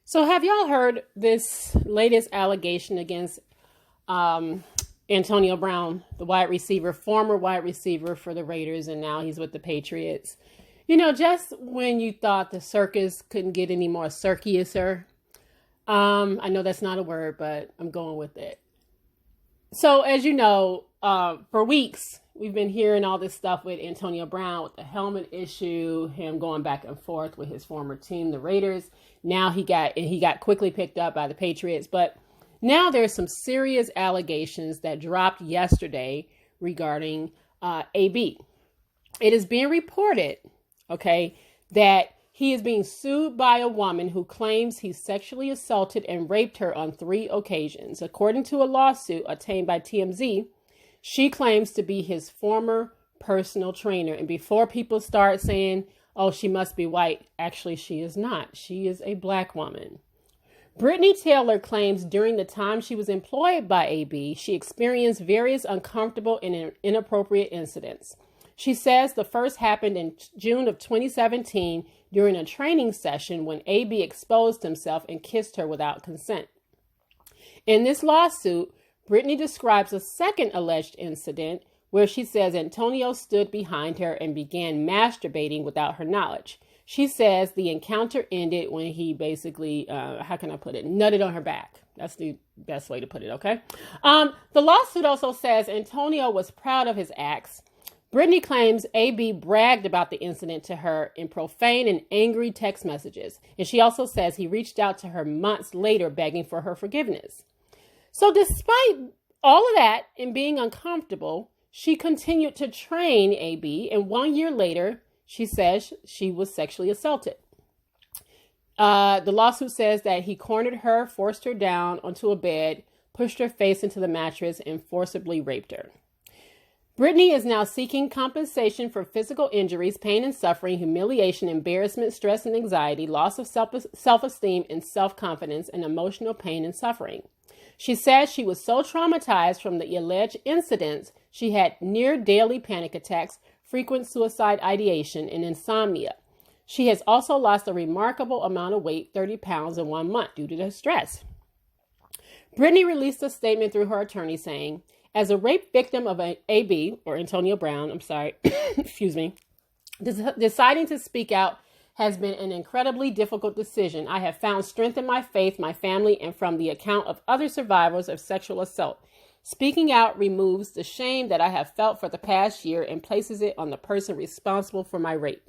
So have y'all heard this latest allegation against Antonio Brown, the wide receiver, former wide receiver for the Raiders, and now he's with the Patriots? You know, just when you thought the circus couldn't get any more circuser, I know that's not a word, but I'm going with it. So as you know, for weeks, we've been hearing all this stuff with Antonio Brown, with the helmet issue, him going back and forth with his former team, the Raiders. Now he got quickly picked up by the Patriots. But now there's some serious allegations that dropped yesterday regarding AB. It is being reported, that he is being sued by a woman who claims he sexually assaulted and raped her on 3 occasions. According to a lawsuit obtained by TMZ, she claims to be his former personal trainer. And before people start saying, oh, she must be white, actually, she is not. She is a black woman. Brittany Taylor claims during the time she was employed by AB, she experienced various uncomfortable and inappropriate incidents. She says the first happened in June of 2017 during a training session when AB exposed himself and kissed her without consent. In this lawsuit, Brittany describes a second alleged incident where she says Antonio stood behind her and began masturbating without her knowledge. She says the encounter ended when he basically, nutted on her back. That's the best way to put it, okay? The lawsuit also says Antonio was proud of his acts. Brittany claims AB bragged about the incident to her in profane and angry text messages. And she also says he reached out to her months later begging for her forgiveness. So despite all of that and being uncomfortable, she continued to train AB. And 1 year later, she says she was sexually assaulted. The lawsuit says that he cornered her, forced her down onto a bed, pushed her face into the mattress, and forcibly raped her. Brittany is now seeking compensation for physical injuries, pain and suffering, humiliation, embarrassment, stress and anxiety, loss of self-esteem and self-confidence, and emotional pain and suffering. She says she was so traumatized from the alleged incidents, she had near daily panic attacks, frequent suicide ideation, and insomnia. She has also lost a remarkable amount of weight, 30 pounds in 1 month, due to the stress. Brittany released a statement through her attorney saying, as a rape victim of AB, or Antonio Brown, excuse me, deciding to speak out has been an incredibly difficult decision. I have found strength in my faith, my family, and from the account of other survivors of sexual assault. Speaking out removes the shame that I have felt for the past year and places it on the person responsible for my rape.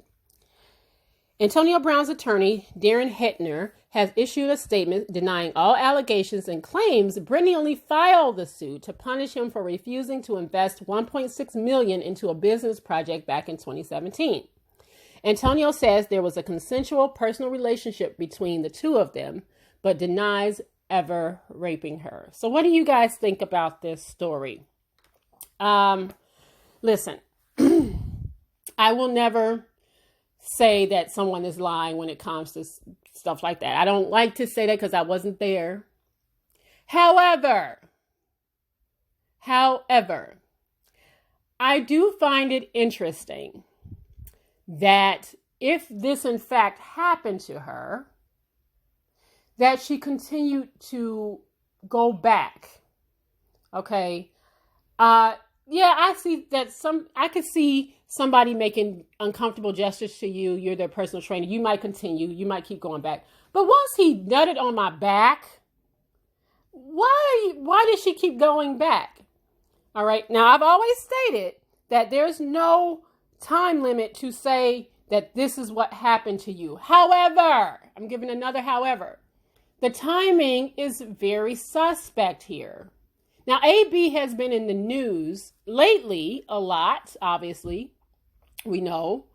Antonio Brown's attorney, Darren Hittner, has issued a statement denying all allegations and claims Brittany only filed the suit to punish him for refusing to invest $1.6 million into a business project back in 2017. Antonio says there was a consensual personal relationship between the two of them, but denies ever raping her. So what do you guys think about this story? Listen, I will never say that someone is lying when it comes to stuff like that. I don't like to say that because I wasn't there. However, I do find it interesting that if this in fact happened to her, that she continued to go back. Okay. I see that I could see somebody making uncomfortable gestures to you. You're their personal trainer. You might continue. You might keep going back. But once he nutted on my back, why did she keep going back? All right. Now, I've always stated that there's no time limit to say that this is what happened to you. However, I'm giving another however. The timing is very suspect here. Now, AB has been in the news lately a lot, obviously, we know.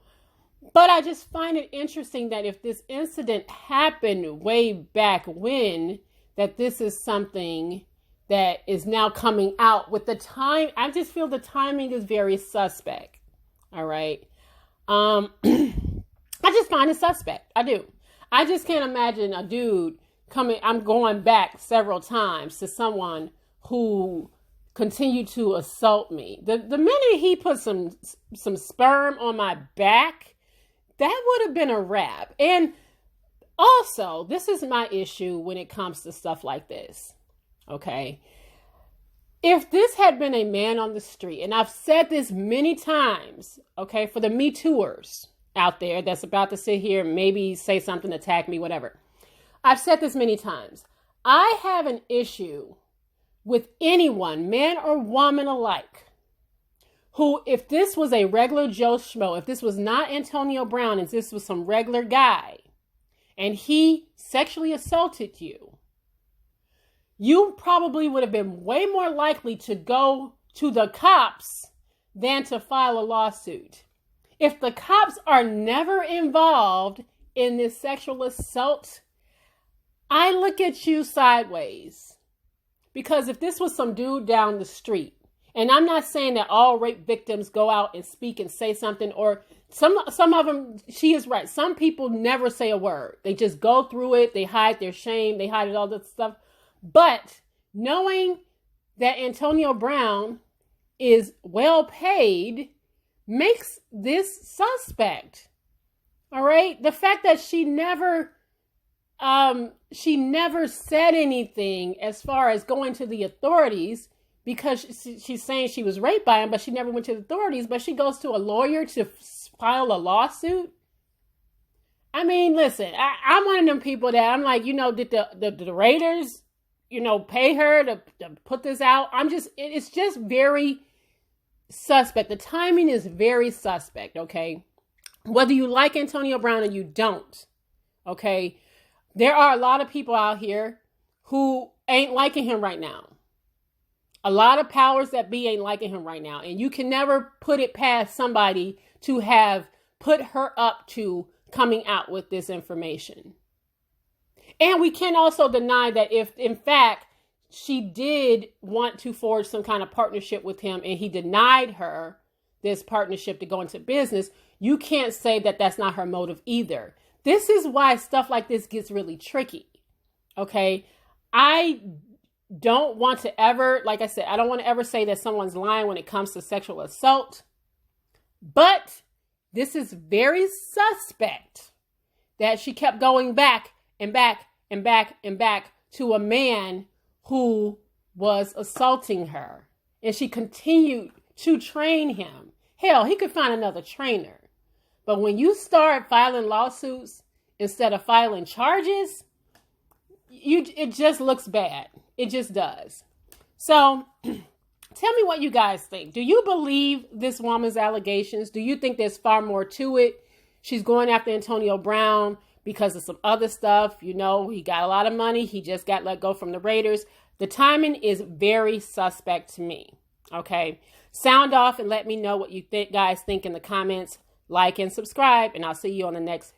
But I just find it interesting that if this incident happened way back when, that this is something that is now coming out with the time. I just feel the timing is very suspect. All right. I just find it suspect. I do. I just can't imagine a dude I'm going back several times to someone who continued to assault me. The minute he put some sperm on my back, that would have been a wrap. And Also, this is my issue when it comes to stuff like this. Okay. If this had been a man on the street, and I've said this many times, okay, for the Me Tooers out there that's about to sit here and maybe say something, attack me, whatever. I've said this many times. I have an issue with anyone, man or woman alike, who, if this was a regular Joe Schmo, if this was not Antonio Brown, and this was some regular guy, and he sexually assaulted you, you probably would have been way more likely to go to the cops than to file a lawsuit. If the cops are never involved in this sexual assault, I look at you sideways. Because if this was some dude down the street, and I'm not saying that all rape victims go out and speak and say something, or some of them, she is right. Some people never say a word. They just go through it. They hide their shame. They hide all that stuff. But knowing that Antonio Brown is well paid makes this suspect. All right. The fact that she never said anything as far as going to the authorities, because she's saying she was raped by him, but she never went to the authorities, but she goes to a lawyer to file a lawsuit. I mean, listen, I'm one of them people that I'm like, did the Raiders, pay her to put this out? It's just very suspect. The timing is very suspect, okay? Whether you like Antonio Brown or you don't, okay? There are a lot of people out here who ain't liking him right now. A lot of powers that be ain't liking him right now. And you can never put it past somebody to have put her up to coming out with this information. And we can also deny that if, in fact, she did want to forge some kind of partnership with him and he denied her this partnership to go into business, you can't say that that's not her motive either. This is why stuff like this gets really tricky. Okay? I don't want to ever, like I said, I don't want to ever say that someone's lying when it comes to sexual assault. But this is very suspect that she kept going back and back and back and back to a man who was assaulting her. And she continued to train him. Hell, he could find another trainer. But when you start filing lawsuits instead of filing charges, it just looks bad. It just does. So tell me what you guys think. Do you believe this woman's allegations? Do you think there's far more to it? She's going after Antonio Brown because of some other stuff. He got a lot of money. He just got let go from the Raiders. The timing is very suspect to me. Okay. Sound off and let me know what you guys think in the comments. Like and subscribe, and I'll see you on the next